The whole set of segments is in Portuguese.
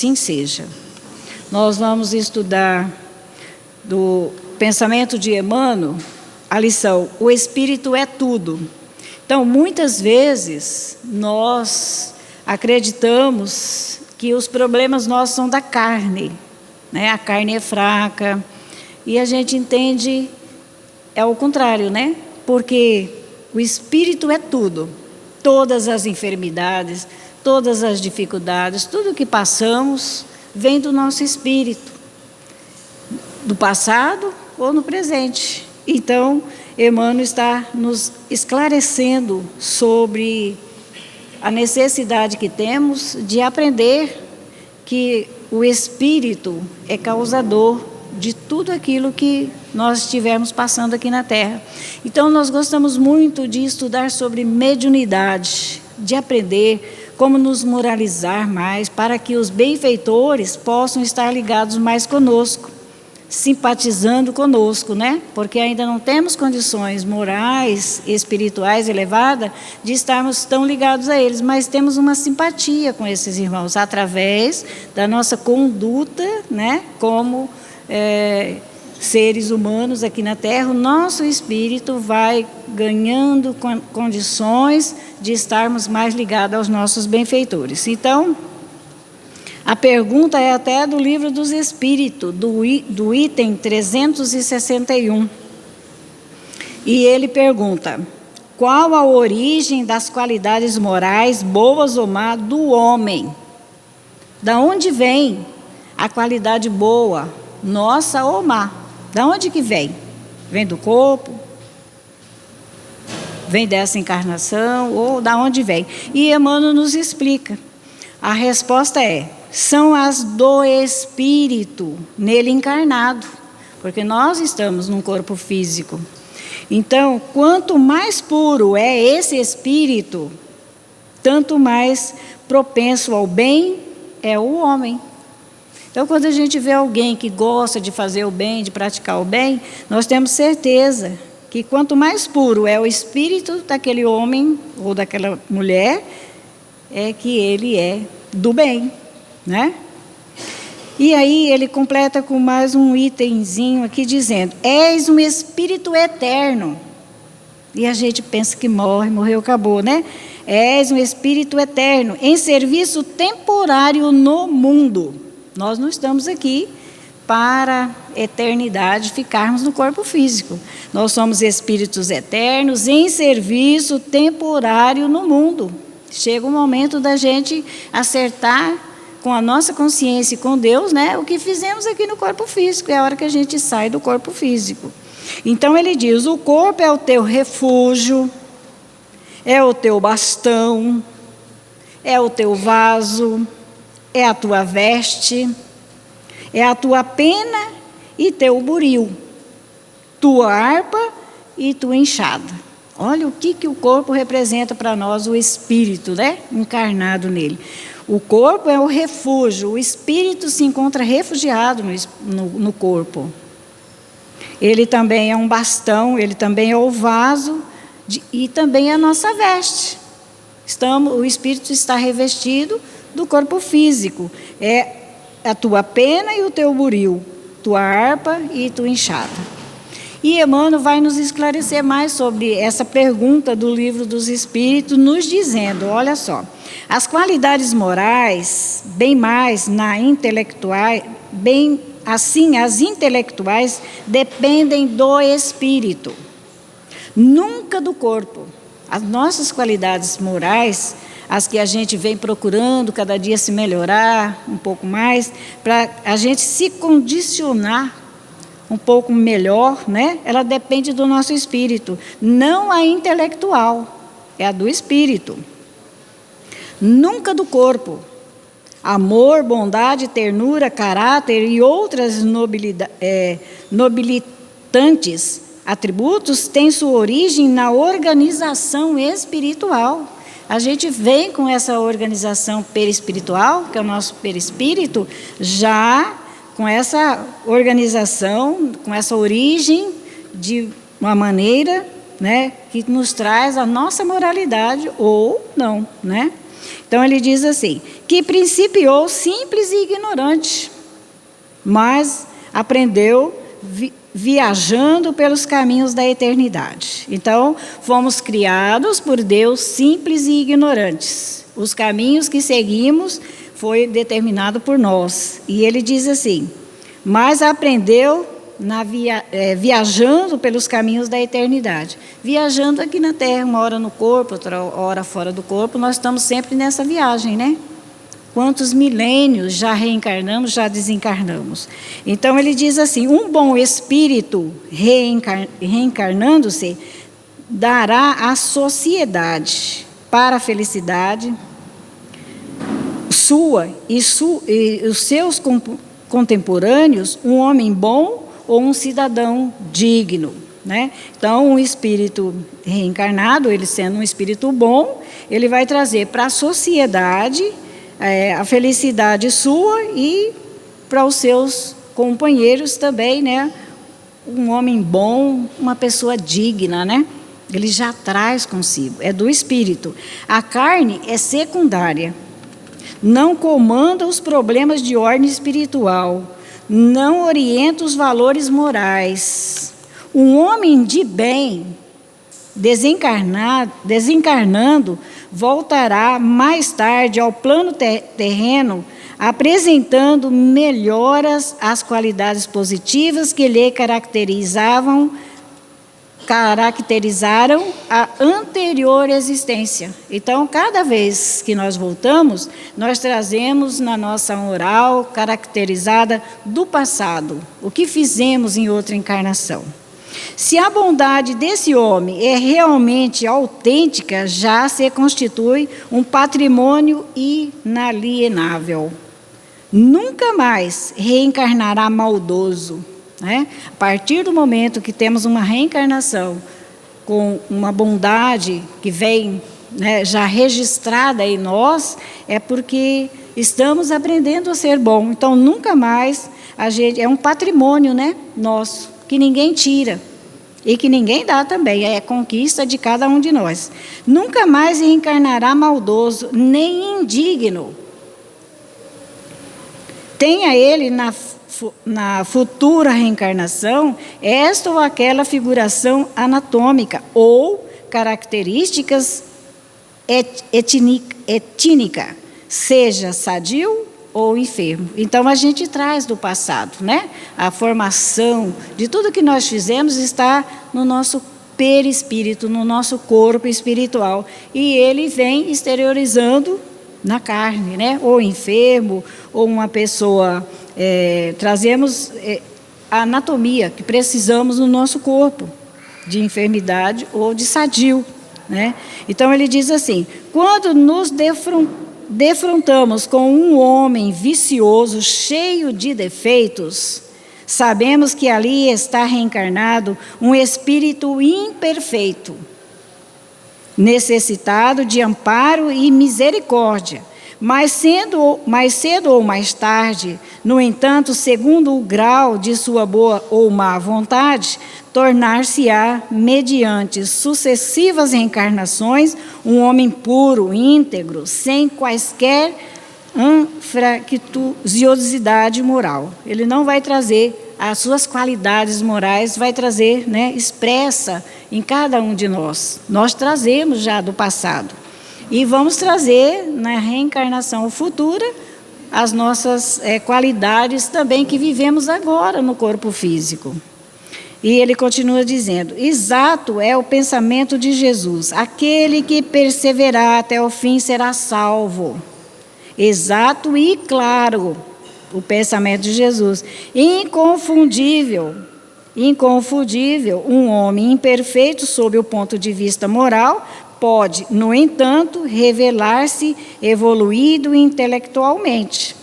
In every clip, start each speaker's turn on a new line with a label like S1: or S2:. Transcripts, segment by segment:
S1: assim seja. Nós vamos estudar do pensamento de Emmanuel, a lição, o Espírito é tudo. Então, muitas vezes, nós acreditamos que os problemas nossos são da carne, né? A carne é fraca, e a gente entende, é o contrário, né? Porque o Espírito é tudo, todas as enfermidades, todas as dificuldades, tudo que passamos vem do nosso espírito, do passado ou no presente. Então, Emmanuel está nos esclarecendo sobre a necessidade que temos de aprender que o espírito é causador de tudo aquilo que nós estivermos passando aqui na Terra. Então, nós gostamos muito de estudar sobre mediunidade, de aprender como nos moralizar mais, para que os benfeitores possam estar ligados mais conosco, simpatizando conosco, né? Porque ainda não temos condições morais, espirituais elevadas de estarmos tão ligados a eles, mas temos uma simpatia com esses irmãos, através da nossa conduta, né? Como seres humanos aqui na Terra, o nosso espírito vai ganhando condições de estarmos mais ligados aos nossos benfeitores. Então, a pergunta é até do Livro dos Espíritos, do item 361. E ele pergunta: qual a origem das qualidades morais, boas ou más, do homem? Da onde vem a qualidade boa, nossa ou má? Da onde que vem? Vem do corpo? Vem dessa encarnação? Ou da onde vem? E Emmanuel nos explica. A resposta é: são as do espírito nele encarnado, porque nós estamos num corpo físico. Então, quanto mais puro é esse espírito, tanto mais propenso ao bem é o homem. Então, quando a gente vê alguém que gosta de fazer o bem, de praticar o bem, nós temos certeza que quanto mais puro é o espírito daquele homem ou daquela mulher, é que ele é do bem, né? E aí ele completa com mais um itemzinho aqui dizendo: és um espírito eterno. E a gente pensa que morreu, acabou, né? És um espírito eterno, em serviço temporário no mundo. Nós não estamos aqui para a eternidade ficarmos no corpo físico. Nós somos espíritos eternos em serviço temporário no mundo. Chega o momento da gente acertar com a nossa consciência e com Deus, né, o que fizemos aqui no corpo físico. É a hora que a gente sai do corpo físico. Então ele diz: o corpo é o teu refúgio, é o teu bastão, é o teu vaso, é a tua veste, é a tua pena e teu buril, tua harpa e tua enxada. Olha o que o corpo representa para nós, o espírito, né? Encarnado nele. O corpo é o refúgio, o espírito se encontra refugiado no corpo. Ele também é um bastão, ele também é o vaso e também é a nossa veste. O espírito está revestido do corpo físico. É a tua pena e o teu buril, tua harpa e tua enxada. E Emmanuel vai nos esclarecer mais sobre essa pergunta do Livro dos Espíritos, nos dizendo: olha só, as qualidades morais, bem mais na intelectuais, bem assim as intelectuais dependem do espírito, nunca do corpo. As nossas qualidades morais, as que a gente vem procurando cada dia se melhorar um pouco mais, para a gente se condicionar um pouco melhor, né? Ela depende do nosso espírito, não a intelectual, é a do espírito. Nunca do corpo. Amor, bondade, ternura, caráter e outras nobilitantes atributos têm sua origem na organização espiritual. A gente vem com essa organização perispiritual, que é o nosso perispírito, já com essa organização, com essa origem de uma maneira, né, que nos traz a nossa moralidade ou não, né? Então ele diz assim, que principiou simples e ignorante, mas aprendeu viajando pelos caminhos da eternidade. Então, fomos criados por Deus simples e ignorantes. Os caminhos que seguimos foi determinado por nós. E ele diz assim, mas aprendeu viajando pelos caminhos da eternidade. Viajando aqui na Terra, uma hora no corpo, outra hora fora do corpo, nós estamos sempre nessa viagem, né? Quantos milênios já reencarnamos, já desencarnamos. Então ele diz assim, um bom espírito reencarnando-se dará à sociedade para a felicidade sua e os seus contemporâneos um homem bom ou um cidadão digno, né? Então, um espírito reencarnado, ele sendo um espírito bom, ele vai trazer para a sociedade a felicidade sua e para os seus companheiros também, né? Um homem bom, uma pessoa digna, né? Ele já traz consigo, é do espírito. A carne é secundária, não comanda os problemas de ordem espiritual, não orienta os valores morais. Um homem de bem, desencarnando, voltará mais tarde ao plano terreno, apresentando melhoras às qualidades positivas que lhe caracterizaram a anterior existência. Então, cada vez que nós voltamos, nós trazemos na nossa moral caracterizada do passado, o que fizemos em outra encarnação. Se a bondade desse homem é realmente autêntica, já se constitui um patrimônio inalienável. Nunca mais reencarnará maldoso, né? A partir do momento que temos uma reencarnação com uma bondade que vem, né, já registrada em nós, é porque estamos aprendendo a ser bom. Então, nunca mais a gente é um patrimônio, né, nosso, que ninguém tira e que ninguém dá também, é conquista de cada um de nós. Nunca mais reencarnará maldoso, nem indigno. Tenha ele na futura reencarnação esta ou aquela figuração anatômica ou características étnica, seja sadio ou enfermo. Então, a gente traz do passado, né? A formação de tudo que nós fizemos está no nosso perispírito, no nosso corpo espiritual. E ele vem exteriorizando na carne, né? Ou enfermo, ou uma pessoa... trazemos a anatomia que precisamos no nosso corpo, de enfermidade ou de sadio, né? Então, ele diz assim, quando nos defrontamos com um homem vicioso, cheio de defeitos, sabemos que ali está reencarnado um espírito imperfeito, necessitado de amparo e misericórdia, mais cedo ou mais tarde, no entanto, segundo o grau de sua boa ou má vontade, tornar-se-á, mediante sucessivas reencarnações, um homem puro, íntegro, sem quaisquer infractuosidade moral. Ele não vai trazer as suas qualidades morais, vai trazer, né, expressa em cada um de nós. Nós trazemos já do passado. E vamos trazer na reencarnação futura as nossas qualidades também que vivemos agora no corpo físico. E ele continua dizendo, exato é o pensamento de Jesus, aquele que perseverar até o fim será salvo. Exato e claro o pensamento de Jesus. Inconfundível, um homem imperfeito sob o ponto de vista moral, pode, no entanto, revelar-se evoluído intelectualmente.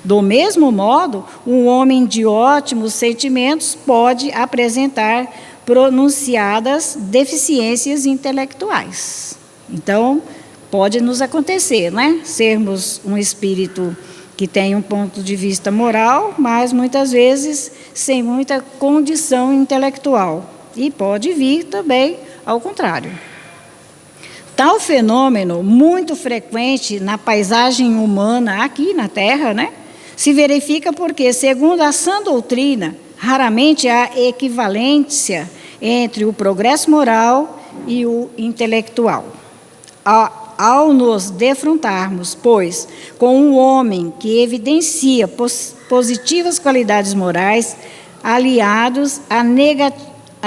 S1: Do mesmo modo, um homem de ótimos sentimentos pode apresentar pronunciadas deficiências intelectuais. Então, pode nos acontecer, né? Sermos um espírito que tem um ponto de vista moral, mas muitas vezes sem muita condição intelectual. E pode vir também ao contrário. Tal fenômeno, muito frequente na paisagem humana aqui na Terra, né, se verifica porque, segundo a sã doutrina, raramente há equivalência entre o progresso moral e o intelectual. Ao nos defrontarmos, pois, com um homem que evidencia positivas qualidades morais, aliados a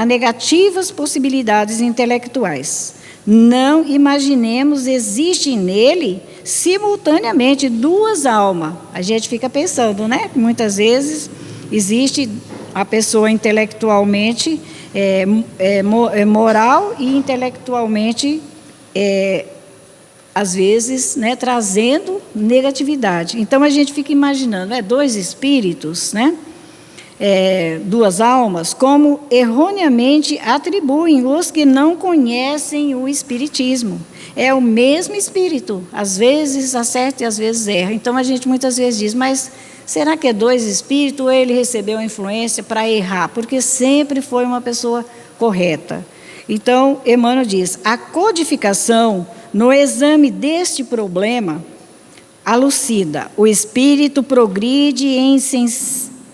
S1: negativas possibilidades intelectuais, não imaginemos existem nele simultaneamente duas almas. A gente fica pensando, né? Muitas vezes existe a pessoa intelectualmente moral e intelectualmente às vezes, né, trazendo negatividade. Então a gente fica imaginando, dois espíritos, né? Duas almas, como erroneamente atribuem os que não conhecem o espiritismo. É o mesmo espírito, às vezes acerta e às vezes erra. Então a gente muitas vezes diz, mas será que é dois espíritos ou ele recebeu a influência para errar? Porque sempre foi uma pessoa correta. Então, Emmanuel diz, a codificação no exame deste problema alucida, o espírito progride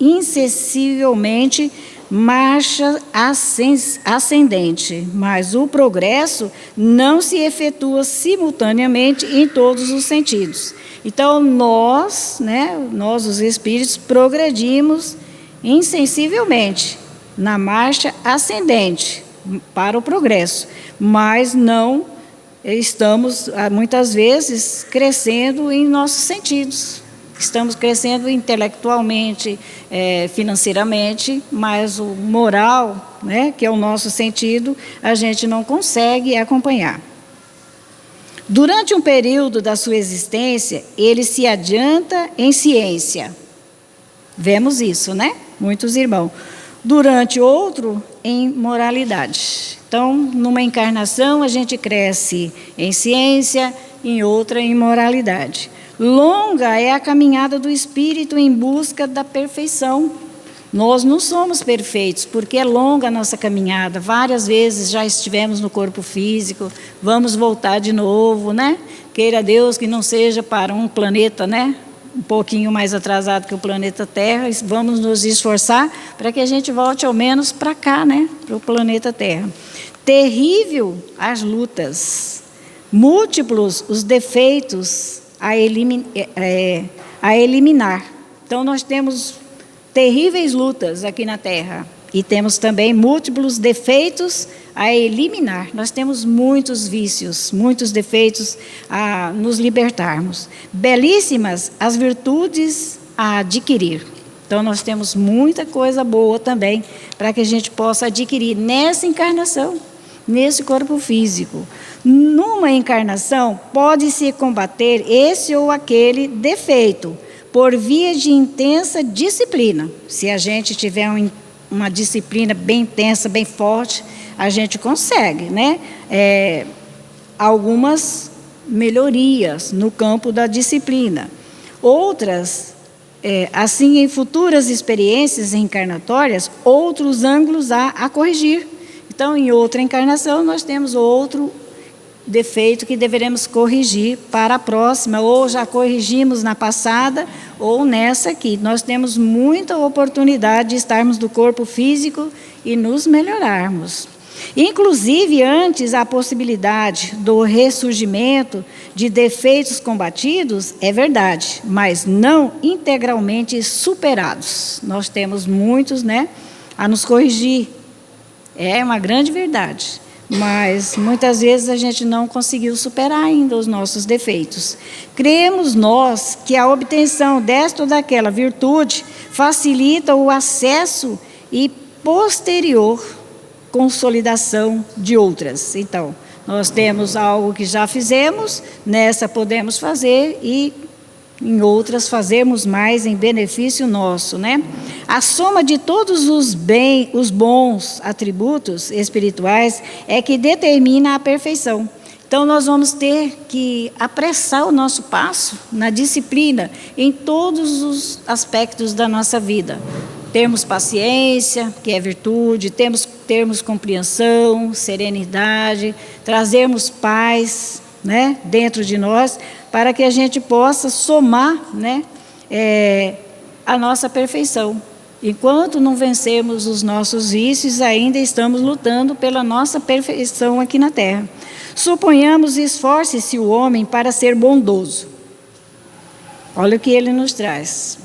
S1: insensivelmente marcha ascendente, mas o progresso não se efetua simultaneamente em todos os sentidos. Então, nós, os espíritos, progredimos insensivelmente na marcha ascendente para o progresso, mas não estamos, muitas vezes, crescendo em nossos sentidos. Estamos crescendo intelectualmente, financeiramente, mas o moral, que é o nosso sentido, a gente não consegue acompanhar. Durante um período da sua existência, ele se adianta em ciência. Vemos isso, muitos irmãos. Durante outro, em moralidade. Então, numa encarnação, a gente cresce em ciência, em outra, em moralidade. Longa é a caminhada do espírito em busca da perfeição. Nós não somos perfeitos, porque é longa a nossa caminhada. Várias vezes já estivemos no corpo físico, vamos voltar de novo, Queira Deus que não seja para um planeta, um pouquinho mais atrasado que o planeta Terra. Vamos nos esforçar para que a gente volte ao menos para cá, para o planeta Terra. Terrível as lutas, múltiplos os defeitos a eliminar. Então, nós temos terríveis lutas aqui na Terra e temos também múltiplos defeitos a eliminar. Nós temos muitos vícios, muitos defeitos a nos libertarmos. Belíssimas as virtudes a adquirir. Então, nós temos muita coisa boa também para que a gente possa adquirir nessa encarnação, nesse corpo físico. Numa encarnação, pode-se combater esse ou aquele defeito por via de intensa disciplina. Se a gente tiver uma disciplina bem intensa, bem forte, a gente consegue, algumas melhorias no campo da disciplina. Outras, assim, em futuras experiências encarnatórias, outros ângulos a corrigir. Então, em outra encarnação, nós temos outro defeito que deveremos corrigir para a próxima, ou já corrigimos na passada, ou nessa aqui. Nós temos muita oportunidade de estarmos no corpo físico e nos melhorarmos. Inclusive, antes a possibilidade do ressurgimento de defeitos combatidos, é verdade, mas não integralmente superados. Nós temos muitos, a nos corrigir. É uma grande verdade. Mas muitas vezes a gente não conseguiu superar ainda os nossos defeitos. Cremos nós que a obtenção desta ou daquela virtude facilita o acesso e posterior consolidação de outras. Então, nós temos algo que já fizemos, nessa podemos fazer e em outras fazermos mais em benefício nosso, A soma de todos os bons atributos espirituais é que determina a perfeição. Então, nós vamos ter que apressar o nosso passo na disciplina em todos os aspectos da nossa vida. Termos paciência, que é virtude, temos termos compreensão, serenidade, trazermos paz, né, dentro de nós, para que a gente possa somar, né, a nossa perfeição. Enquanto não vencermos os nossos vícios, ainda estamos lutando pela nossa perfeição aqui na terra. Suponhamos, esforce-se o homem para ser bondoso. Olha o que ele nos traz.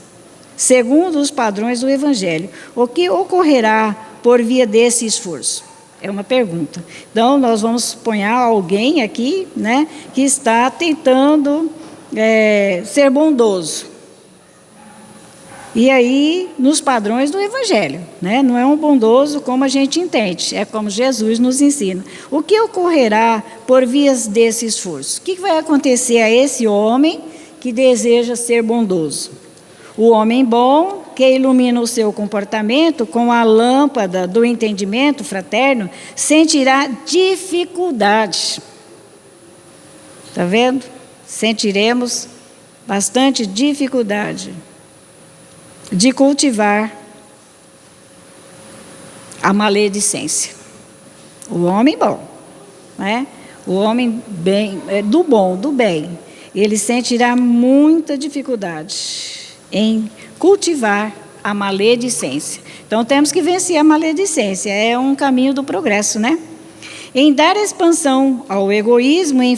S1: Segundo os padrões do Evangelho, o que ocorrerá por via desse esforço? É uma pergunta. Então, nós vamos suponhar alguém aqui, né, que está tentando ser bondoso. E aí, nos padrões do Evangelho, né? Não é um bondoso como a gente entende, é como Jesus nos ensina. O que ocorrerá por vias desse esforço? O que vai acontecer a esse homem que deseja ser bondoso? O homem bom, que ilumina o seu comportamento com a lâmpada do entendimento fraterno, sentirá dificuldade. Está vendo? Sentiremos bastante dificuldade de cultivar a maledicência. O homem bom, né? O homem bem, do bom, do bem, ele sentirá muita dificuldade em cultivar a maledicência. Então, temos que vencer a maledicência, é um caminho do progresso, né? Em dar expansão ao egoísmo em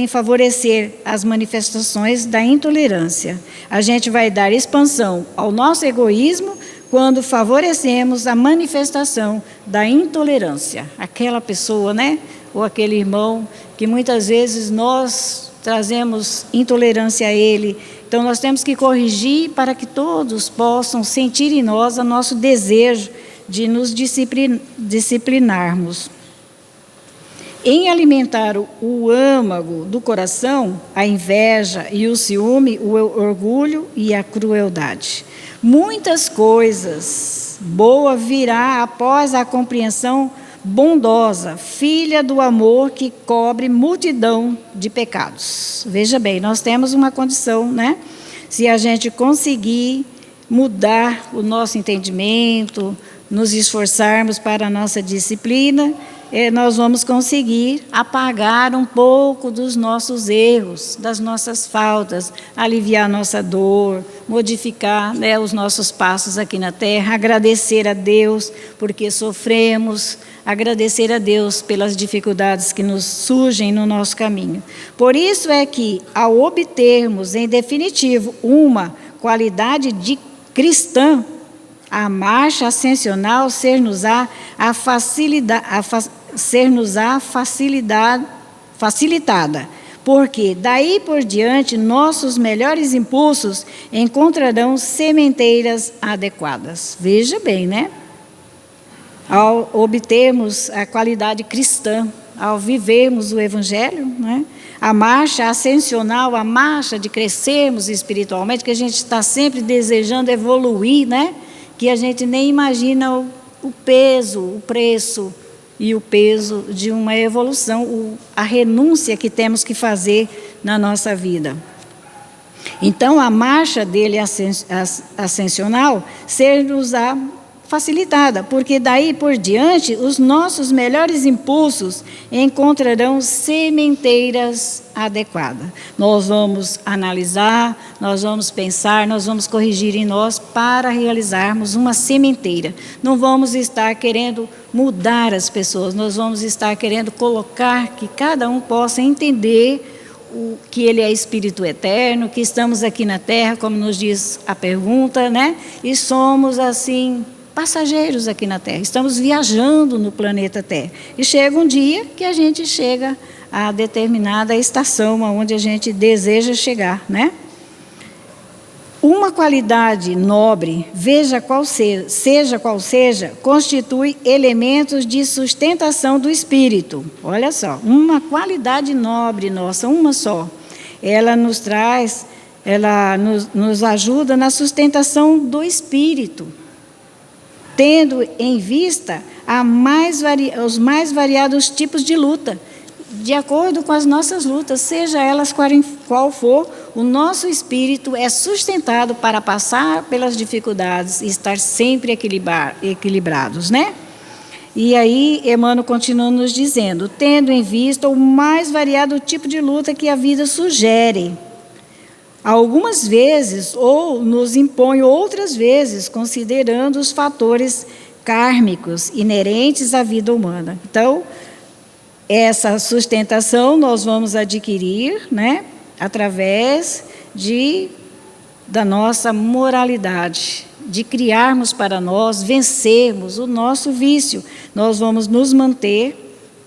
S1: favorecer as manifestações da intolerância. A gente vai dar expansão ao nosso egoísmo quando favorecemos a manifestação da intolerância. Aquela pessoa, né? Ou aquele irmão que muitas vezes nós trazemos intolerância a ele. Então, nós temos que corrigir para que todos possam sentir em nós o nosso desejo de nos disciplinarmos. Em alimentar o âmago do coração, a inveja e o ciúme, o orgulho e a crueldade. Muitas coisas boas virá após a compreensão bondosa, filha do amor que cobre multidão de pecados. Veja bem, nós temos uma condição, né? Se a gente conseguir mudar o nosso entendimento, nos esforçarmos para a nossa disciplina, nós vamos conseguir apagar um pouco dos nossos erros, das nossas faltas, aliviar a nossa dor, modificar, né, os nossos passos aqui na terra, agradecer a Deus porque sofremos, agradecer a Deus pelas dificuldades que nos surgem no nosso caminho. Por isso é que, ao obtermos, em definitivo, uma qualidade de cristã, a marcha ascensional ser-nos-á facilitada, porque daí por diante nossos melhores impulsos encontrarão sementeiras adequadas. Veja bem, né? Ao obtermos a qualidade cristã, ao vivermos o Evangelho, né? A marcha ascensional, a marcha de crescermos espiritualmente, que a gente está sempre desejando evoluir, né? Que a gente nem imagina o peso, o preço e o peso de uma evolução, a renúncia que temos que fazer na nossa vida. Então, a marcha dele ascensional ser-nos-á facilitada, porque daí por diante os nossos melhores impulsos encontrarão sementeiras adequadas. Nós vamos analisar, nós vamos pensar, nós vamos corrigir em nós para realizarmos uma sementeira. Não vamos estar querendo mudar as pessoas, nós vamos estar querendo colocar que cada um possa entender que ele é Espírito eterno, que estamos aqui na Terra, como nos diz a pergunta, né? E somos assim passageiros aqui na Terra, estamos viajando no planeta Terra. E chega um dia que a gente chega a determinada estação aonde a gente deseja chegar, né? Uma qualidade nobre, seja qual seja, constitui elementos de sustentação do espírito. Olha só, uma qualidade nobre nossa, uma só. Ela nos traz, ela nos ajuda na sustentação do espírito, tendo em vista os mais variados tipos de luta, de acordo com as nossas lutas, seja elas qual for, o nosso espírito é sustentado para passar pelas dificuldades e estar sempre equilibrados, né? E aí, Emmanuel continua nos dizendo, tendo em vista o mais variado tipo de luta que a vida sugere, algumas vezes, ou nos impõe outras vezes, considerando os fatores kármicos inerentes à vida humana. Então, essa sustentação nós vamos adquirir, né, através da nossa moralidade, de criarmos para nós, vencermos o nosso vício. Nós vamos nos manter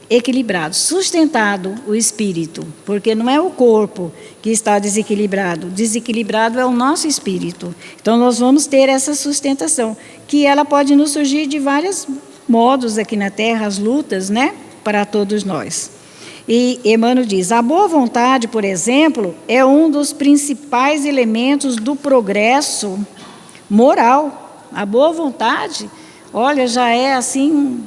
S1: equilibrados, sustentado o espírito, porque não é o corpo que está desequilibrado, desequilibrado é o nosso espírito. Então nós vamos ter essa sustentação, que ela pode nos surgir de vários modos aqui na Terra, as lutas, né, para todos nós. E Emmanuel diz, a boa vontade, por exemplo, é um dos principais elementos do progresso moral. A boa vontade, olha, já é assim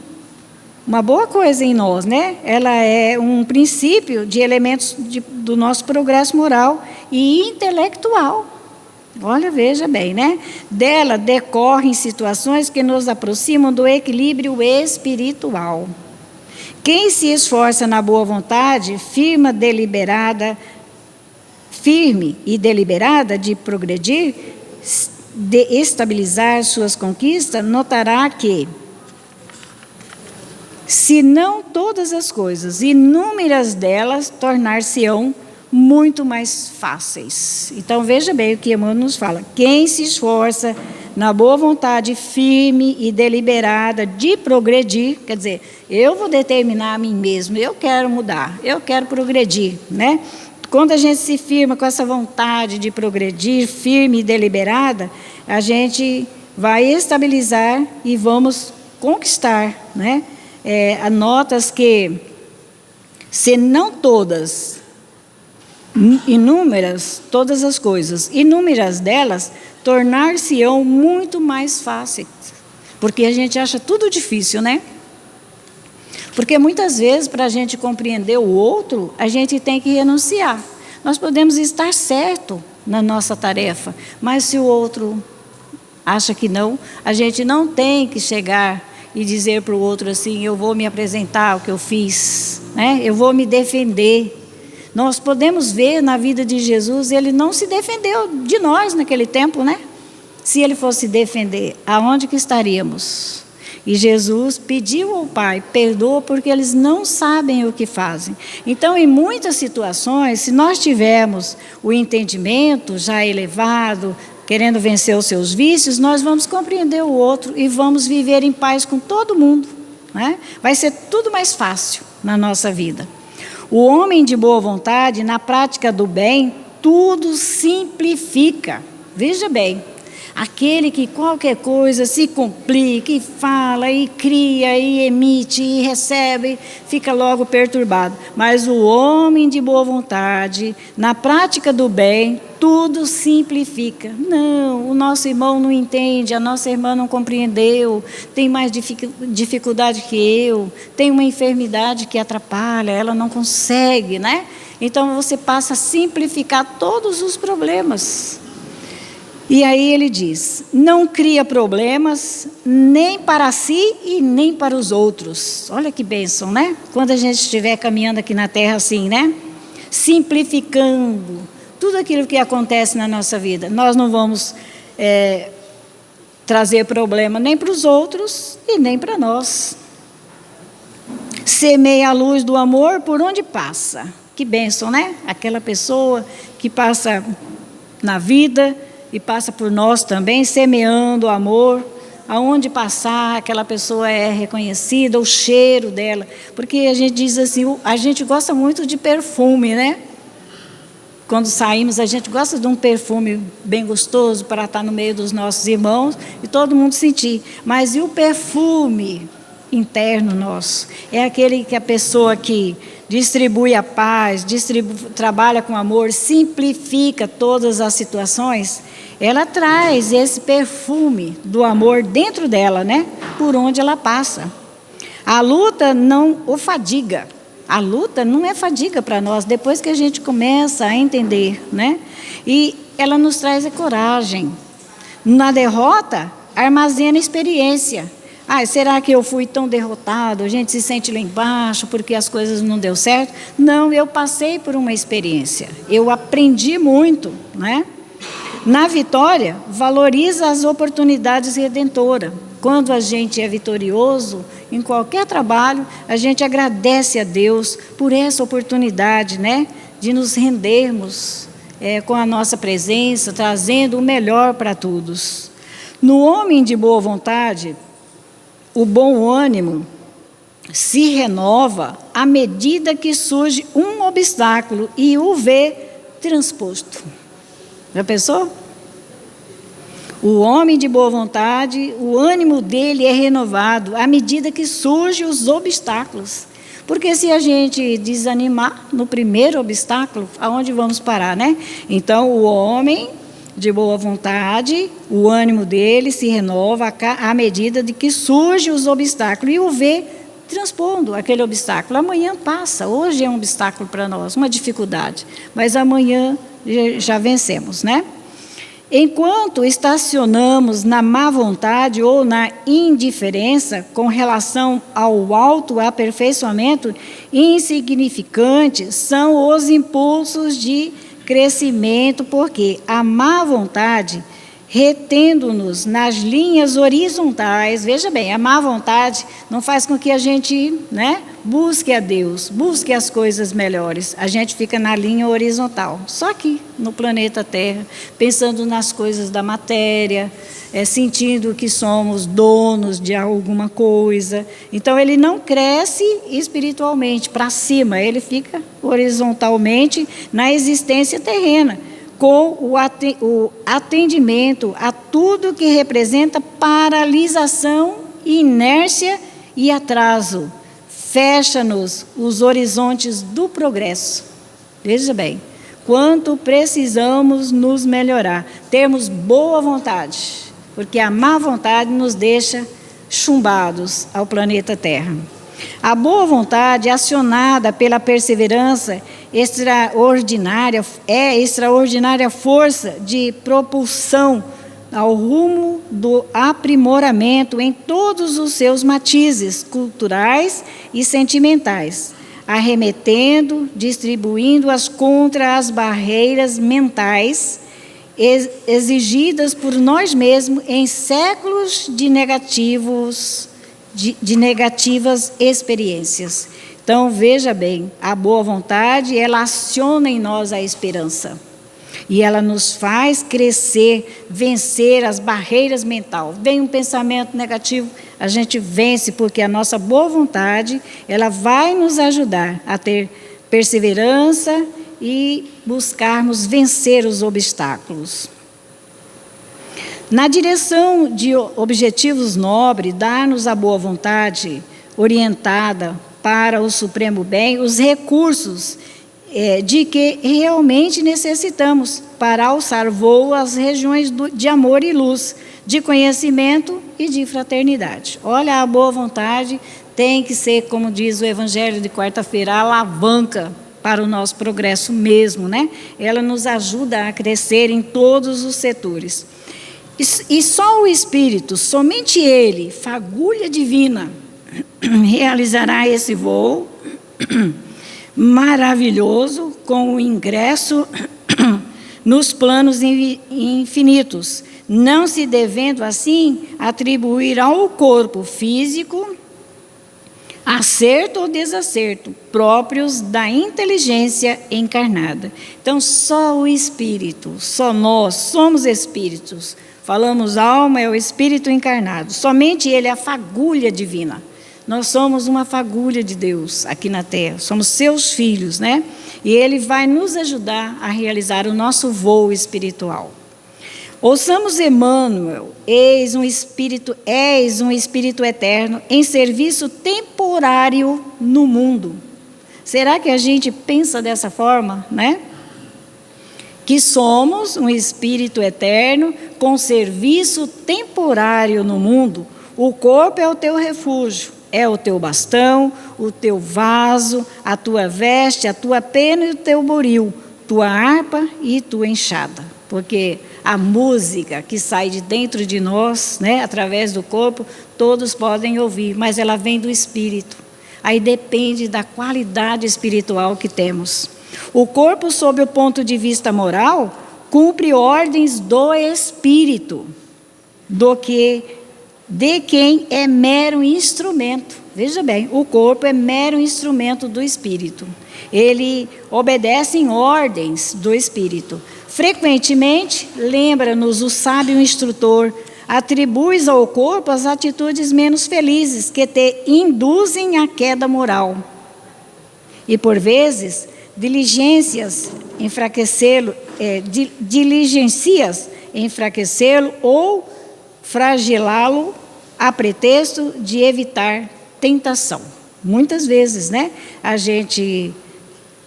S1: uma boa coisa em nós, né? Ela é um princípio de elementos do nosso progresso moral e intelectual. Olha, veja bem, né? Dela decorrem situações que nos aproximam do equilíbrio espiritual. Quem se esforça na boa vontade, firme e deliberada de progredir, de estabilizar suas conquistas, notará que, se não todas as coisas, inúmeras delas tornar-se-ão muito mais fáceis. Então, veja bem o que Emmanuel nos fala. Quem se esforça na boa vontade firme e deliberada de progredir, quer dizer, eu vou determinar a mim mesmo, eu quero mudar, eu quero progredir, né? Quando a gente se firma com essa vontade de progredir, firme e deliberada, a gente vai estabilizar e vamos conquistar, né? Notas que, se não todas, inúmeras, todas as coisas, inúmeras delas, tornar-se-ão muito mais fáceis. Porque a gente acha tudo difícil, né? Porque muitas vezes, para a gente compreender o outro, a gente tem que renunciar. Nós podemos estar certo na nossa tarefa, mas se o outro acha que não, a gente não tem que chegar e dizer para o outro assim, eu vou me apresentar o que eu fiz, né? Eu vou me defender. Nós podemos ver na vida de Jesus, ele não se defendeu de nós naquele tempo, né? Se ele fosse defender, aonde que estaríamos? E Jesus pediu ao Pai, perdoa porque eles não sabem o que fazem. Então, em muitas situações, se nós tivermos o entendimento já elevado, querendo vencer os seus vícios, nós vamos compreender o outro e vamos viver em paz com todo mundo, né? Vai ser tudo mais fácil na nossa vida. O homem de boa vontade, na prática do bem, tudo simplifica. Veja bem, aquele que qualquer coisa se complica e fala e cria e emite e recebe, fica logo perturbado. Mas o homem de boa vontade, na prática do bem, tudo simplifica. Não, o nosso irmão não entende, a nossa irmã não compreendeu, tem mais dificuldade que eu, tem uma enfermidade que atrapalha, ela não consegue, né? Então você passa a simplificar todos os problemas. E aí ele diz, não cria problemas nem para si e nem para os outros. Olha que bênção, né? Quando a gente estiver caminhando aqui na terra assim, né? Simplificando tudo aquilo que acontece na nossa vida. Nós não vamos trazer problema nem para os outros e nem para nós. Semeia a luz do amor por onde passa. Que bênção, né? Aquela pessoa que passa na vida e passa por nós também, semeando o amor. Aonde passar, aquela pessoa é reconhecida, o cheiro dela. Porque a gente diz assim, a gente gosta muito de perfume, né? Quando saímos, a gente gosta de um perfume bem gostoso para estar no meio dos nossos irmãos e todo mundo sentir. Mas e o perfume interno nosso? É aquele que a pessoa que distribui a paz, trabalha com amor, simplifica todas as situações. Ela traz esse perfume do amor dentro dela, né? Por onde ela passa. A luta não o fadiga. A luta não é fadiga para nós, depois que a gente começa a entender, né? E ela nos traz a coragem. Na derrota, armazena experiência. Ah, será que eu fui tão derrotado? A gente se sente lá embaixo porque as coisas não deu certo. Não, eu passei por uma experiência. Eu aprendi muito, né? Na vitória, valoriza as oportunidades redentoras. Quando a gente é vitorioso em qualquer trabalho, a gente agradece a Deus por essa oportunidade, né? De nos rendermos com a nossa presença, trazendo o melhor para todos. No homem de boa vontade, o bom ânimo se renova à medida que surge um obstáculo e o vê transposto. Já pensou? O homem de boa vontade, o ânimo dele é renovado à medida que surgem os obstáculos. Porque se a gente desanimar no primeiro obstáculo, aonde vamos parar, né? Então, o homem de boa vontade, o ânimo dele se renova à medida de que surgem os obstáculos e o vê transpondo aquele obstáculo. Amanhã passa, hoje é um obstáculo para nós, uma dificuldade, mas amanhã já vencemos, né? Enquanto estacionamos na má vontade ou na indiferença com relação ao autoaperfeiçoamento, insignificantes são os impulsos de crescimento, porque a má vontade, retendo-nos nas linhas horizontais, veja bem, a má vontade não faz com que a gente, né, busque a Deus, busque as coisas melhores. A gente fica na linha horizontal, só aqui no planeta Terra, pensando nas coisas da matéria, sentindo que somos donos de alguma coisa. Então, ele não cresce espiritualmente para cima, ele fica horizontalmente na existência terrena, com o atendimento a tudo que representa paralisação, inércia e atraso. Fecha-nos os horizontes do progresso. Veja bem, quanto precisamos nos melhorar, termos boa vontade, porque a má vontade nos deixa chumbados ao planeta Terra. A boa vontade, acionada pela perseverança, extraordinária força de propulsão ao rumo do aprimoramento em todos os seus matizes culturais e sentimentais, arremetendo, distribuindo-as contra as barreiras mentais exigidas por nós mesmos em séculos de negativas experiências. Então, veja bem, a boa vontade, ela aciona em nós a esperança. E ela nos faz crescer, vencer as barreiras mentais. Vem um pensamento negativo, a gente vence, porque a nossa boa vontade, ela vai nos ajudar a ter perseverança e buscarmos vencer os obstáculos. Na direção de objetivos nobres, dar-nos a boa vontade orientada para o supremo bem, os recursos de que realmente necessitamos para alçar voo às regiões de amor e luz, de conhecimento e de fraternidade. Olha, a boa vontade tem que ser, como diz o Evangelho de quarta-feira, a alavanca para o nosso progresso mesmo, né? Ela nos ajuda a crescer em todos os setores. E só o Espírito, somente Ele, fagulha divina, realizará esse voo maravilhoso com o ingresso nos planos infinitos, não se devendo assim atribuir ao corpo físico acerto ou desacerto próprios da inteligência encarnada. Então, só o Espírito, só nós somos espíritos. Falamos alma, é o Espírito encarnado. Somente Ele é a fagulha divina. Nós somos uma fagulha de Deus aqui na Terra. Somos seus filhos, né? E Ele vai nos ajudar a realizar o nosso voo espiritual. Ouçamos Emmanuel, és um espírito eterno em serviço temporário no mundo. Será que a gente pensa dessa forma, né? Que somos um espírito eterno com serviço temporário no mundo. O corpo é o teu refúgio, é o teu bastão, o teu vaso, a tua veste, a tua pena e o teu boril, tua harpa e tua enxada. Porque a música que sai de dentro de nós, né, através do corpo, todos podem ouvir, mas ela vem do espírito. Aí depende da qualidade espiritual que temos. O corpo, sob o ponto de vista moral, cumpre ordens do espírito, de quem é mero instrumento. Veja bem, o corpo é mero instrumento do espírito. Ele obedece em ordens do espírito. Frequentemente, lembra-nos o sábio instrutor, atribui ao corpo as atitudes menos felizes que te induzem à queda moral. E, por vezes, diligencias enfraquecê-lo ou fragilá-lo a pretexto de evitar tentação. Muitas vezes, né? A gente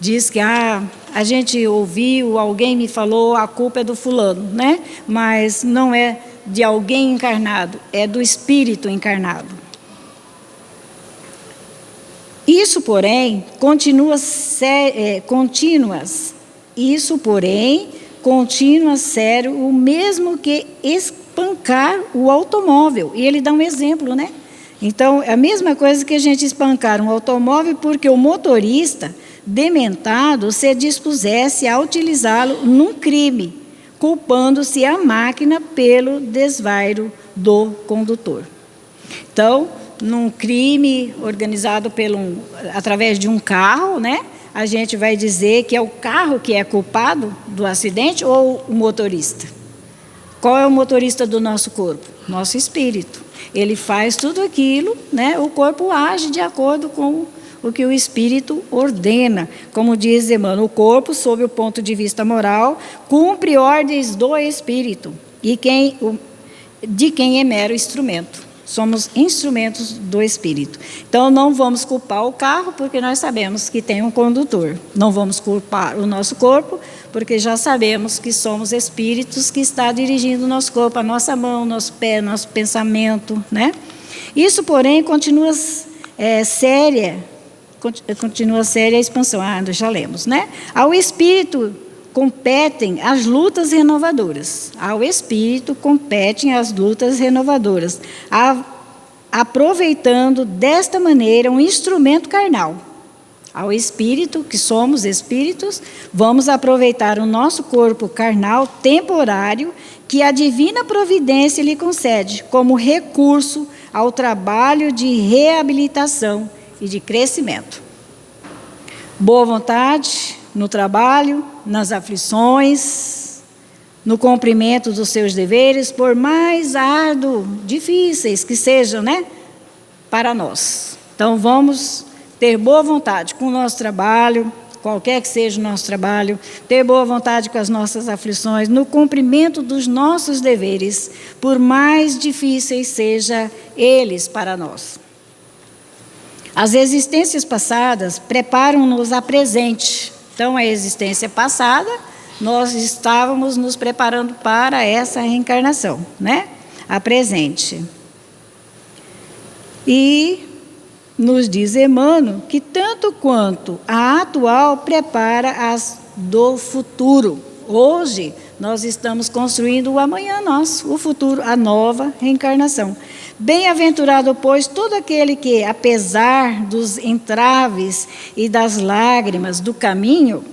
S1: diz que a gente ouviu, alguém me falou, a culpa é do fulano, né? Mas não é de alguém encarnado, é do espírito encarnado. Isso, porém, continua sério o mesmo que espancar o automóvel. E ele dá um exemplo, né? Então, é a mesma coisa que a gente espancar um automóvel porque o motorista dementado se dispusesse a utilizá-lo num crime, culpando-se a máquina pelo desvairo do condutor. Então, num crime organizado através de um carro, né, a gente vai dizer que é o carro que é culpado do acidente ou o motorista? Qual é o motorista do nosso corpo? Nosso espírito. Ele faz tudo aquilo, né, o corpo age de acordo com o que o espírito ordena. Como diz Emmanuel, o corpo, sob o ponto de vista moral, cumpre ordens do espírito, de quem é mero instrumento. Somos instrumentos do espírito. Então, não vamos culpar o carro, porque nós sabemos que tem um condutor. Não vamos culpar o nosso corpo, porque já sabemos que somos espíritos que está dirigindo o nosso corpo, a nossa mão, nosso pé, nosso pensamento, né? Isso, porém, continua séria a expansão. Já lemos, né? Ao espírito competem as lutas renovadoras. Ao espírito competem as lutas renovadoras, aproveitando desta maneira um instrumento carnal. Ao espírito, que somos espíritos, vamos aproveitar o nosso corpo carnal temporário que a divina providência lhe concede como recurso ao trabalho de reabilitação e de crescimento. Boa vontade no trabalho, nas aflições, no cumprimento dos seus deveres, por mais árduos, difíceis que sejam, né, para nós. Então, vamos ter boa vontade com o nosso trabalho, qualquer que seja o nosso trabalho, ter boa vontade com as nossas aflições, no cumprimento dos nossos deveres, por mais difíceis sejam eles para nós. As existências passadas preparam-nos a presente. Então, a existência passada, nós estávamos nos preparando para essa reencarnação, né? A presente. E nos diz Emmanuel que tanto quanto a atual prepara as do futuro. Hoje, nós estamos construindo o amanhã nosso, o futuro, a nova reencarnação. Bem-aventurado, pois, todo aquele que, apesar dos entraves e das lágrimas do caminho,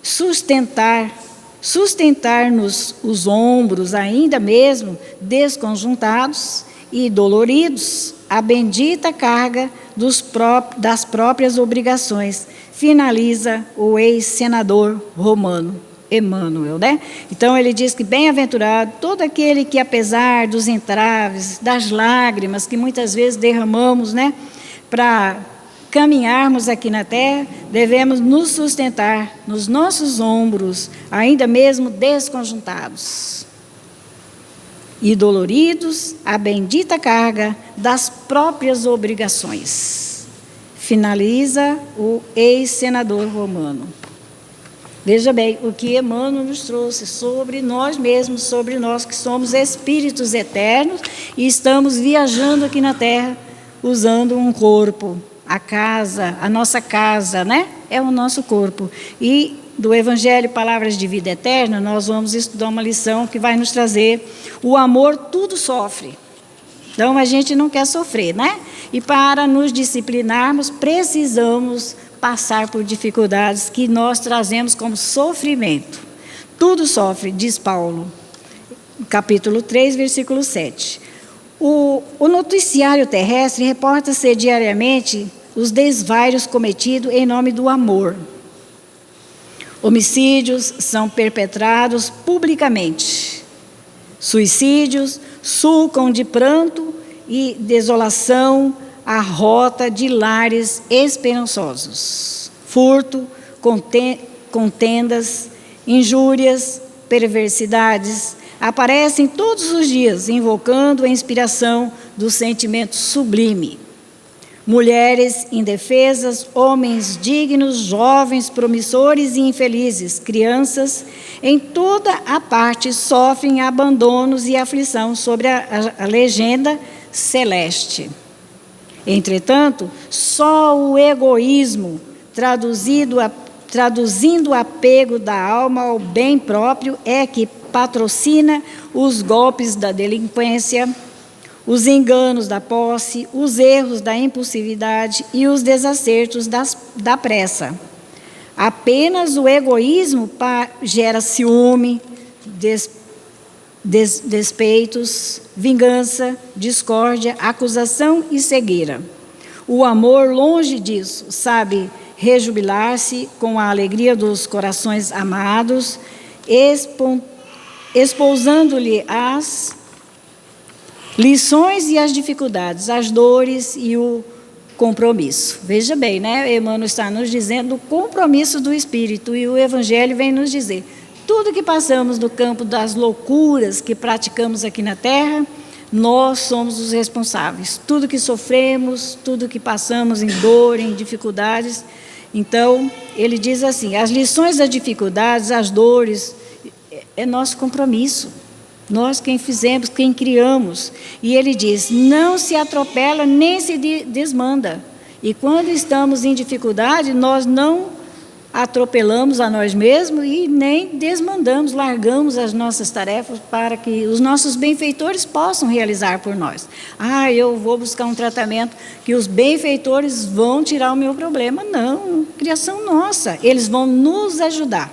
S1: sustentar-nos os ombros, ainda mesmo desconjuntados e doloridos, a bendita carga das próprias obrigações, finaliza o ex-senador romano, Emmanuel, né? Então, ele diz que bem-aventurado todo aquele que, apesar dos entraves, das lágrimas que muitas vezes derramamos, né, para caminharmos aqui na Terra, devemos nos sustentar nos nossos ombros, ainda mesmo desconjuntados e doloridos, a bendita carga das próprias obrigações. Finaliza o ex-senador romano. Veja bem, o que Emmanuel nos trouxe sobre nós mesmos, sobre nós que somos espíritos eternos e estamos viajando aqui na Terra, usando um corpo. A casa, a nossa casa, né? É o nosso corpo. E do Evangelho Palavras de Vida Eterna, nós vamos estudar uma lição que vai nos trazer o amor tudo sofre. Então, a gente não quer sofrer, né? E para nos disciplinarmos, precisamos passar por dificuldades que nós trazemos como sofrimento. Tudo sofre, diz Paulo, capítulo 3, versículo 7. O noticiário terrestre reporta-se diariamente os desvaios cometidos em nome do amor. Homicídios são perpetrados publicamente. Suicídios sulcam de pranto e desolação a rota de lares esperançosos. Furto, contendas, injúrias, perversidades aparecem todos os dias, invocando a inspiração do sentimento sublime. Mulheres indefesas, homens dignos, jovens promissores e infelizes, crianças, em toda a parte sofrem abandonos e aflição sobre a legenda celeste. Entretanto, só o egoísmo, traduzindo o apego da alma ao bem próprio, é que patrocina os golpes da delinquência, os enganos da posse, os erros da impulsividade e os desacertos da pressa. Apenas o egoísmo gera ciúme, despeitos, vingança, discórdia, acusação e cegueira. O amor, longe disso, sabe rejubilar-se com a alegria dos corações amados, espousando-lhe as lições e as dificuldades, as dores e o compromisso. Veja bem, né? Emmanuel está nos dizendo o compromisso do Espírito, e o Evangelho vem nos dizer: tudo que passamos no campo das loucuras que praticamos aqui na Terra, nós somos os responsáveis. Tudo que sofremos, tudo que passamos em dor, em dificuldades. Então, ele diz assim: as lições das dificuldades, as dores, é nosso compromisso. Nós quem fizemos, quem criamos. E ele diz: não se atropela nem se desmanda. E quando estamos em dificuldade, nós não atropelamos a nós mesmos e nem desmandamos, largamos as nossas tarefas para que os nossos benfeitores possam realizar por nós. Eu vou buscar um tratamento que os benfeitores vão tirar o meu problema. Não, criação nossa. Eles vão nos ajudar.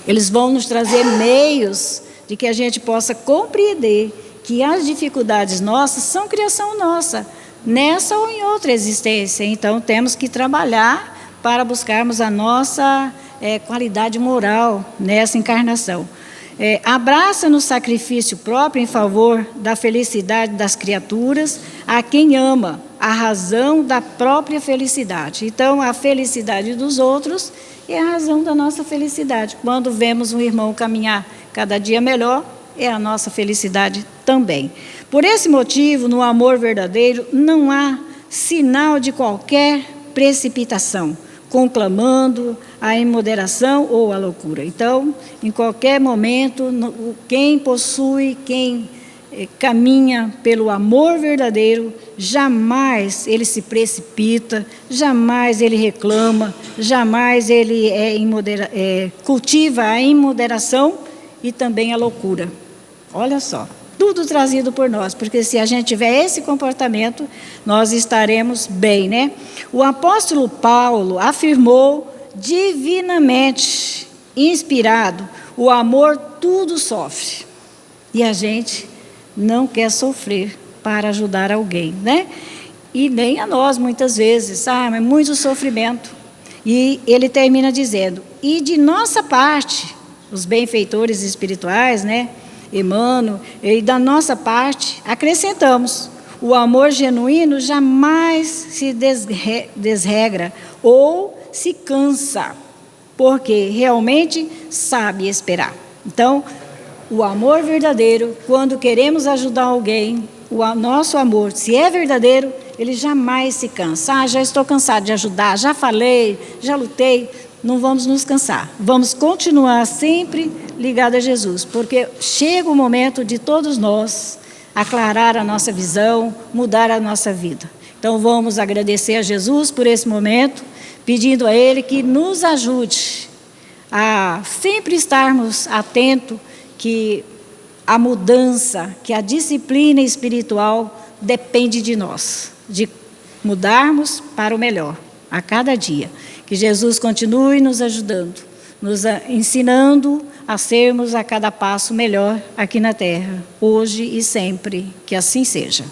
S1: Eles vão nos trazer meios de que a gente possa compreender que as dificuldades nossas são criação nossa, nessa ou em outra existência. Então, temos que trabalhar para buscarmos a nossa qualidade moral nessa encarnação. Abraça no sacrifício próprio em favor da felicidade das criaturas a quem ama, a razão da própria felicidade. Então, a felicidade dos outros é a razão da nossa felicidade. Quando vemos um irmão caminhar cada dia melhor, é a nossa felicidade também. Por esse motivo, no amor verdadeiro, não há sinal de qualquer precipitação, conclamando a imoderação ou a loucura. Então, em qualquer momento, quem possui, quem caminha pelo amor verdadeiro, jamais ele se precipita, jamais ele reclama, jamais ele cultiva a imoderação e também a loucura. Olha só, tudo trazido por nós, porque se a gente tiver esse comportamento, nós estaremos bem, né? O apóstolo Paulo afirmou divinamente, inspirado, o amor tudo sofre. E a gente não quer sofrer para ajudar alguém, né? E nem a nós, muitas vezes, mas muito sofrimento. E ele termina dizendo: e de nossa parte, os benfeitores espirituais, né, Emmanuel, e da nossa parte, acrescentamos: o amor genuíno jamais se desregra ou se cansa, porque realmente sabe esperar. Então, o amor verdadeiro, quando queremos ajudar alguém, o nosso amor, se é verdadeiro, ele jamais se cansa. Já estou cansado de ajudar, já falei, já lutei. Não vamos nos cansar, vamos continuar sempre ligados a Jesus, porque chega o momento de todos nós aclarar a nossa visão, mudar a nossa vida. Então vamos agradecer a Jesus por esse momento, pedindo a Ele que nos ajude a sempre estarmos atentos que a mudança, que a disciplina espiritual depende de nós, de mudarmos para o melhor a cada dia. Que Jesus continue nos ajudando, nos ensinando a sermos a cada passo melhor aqui na terra, hoje e sempre. Que assim seja.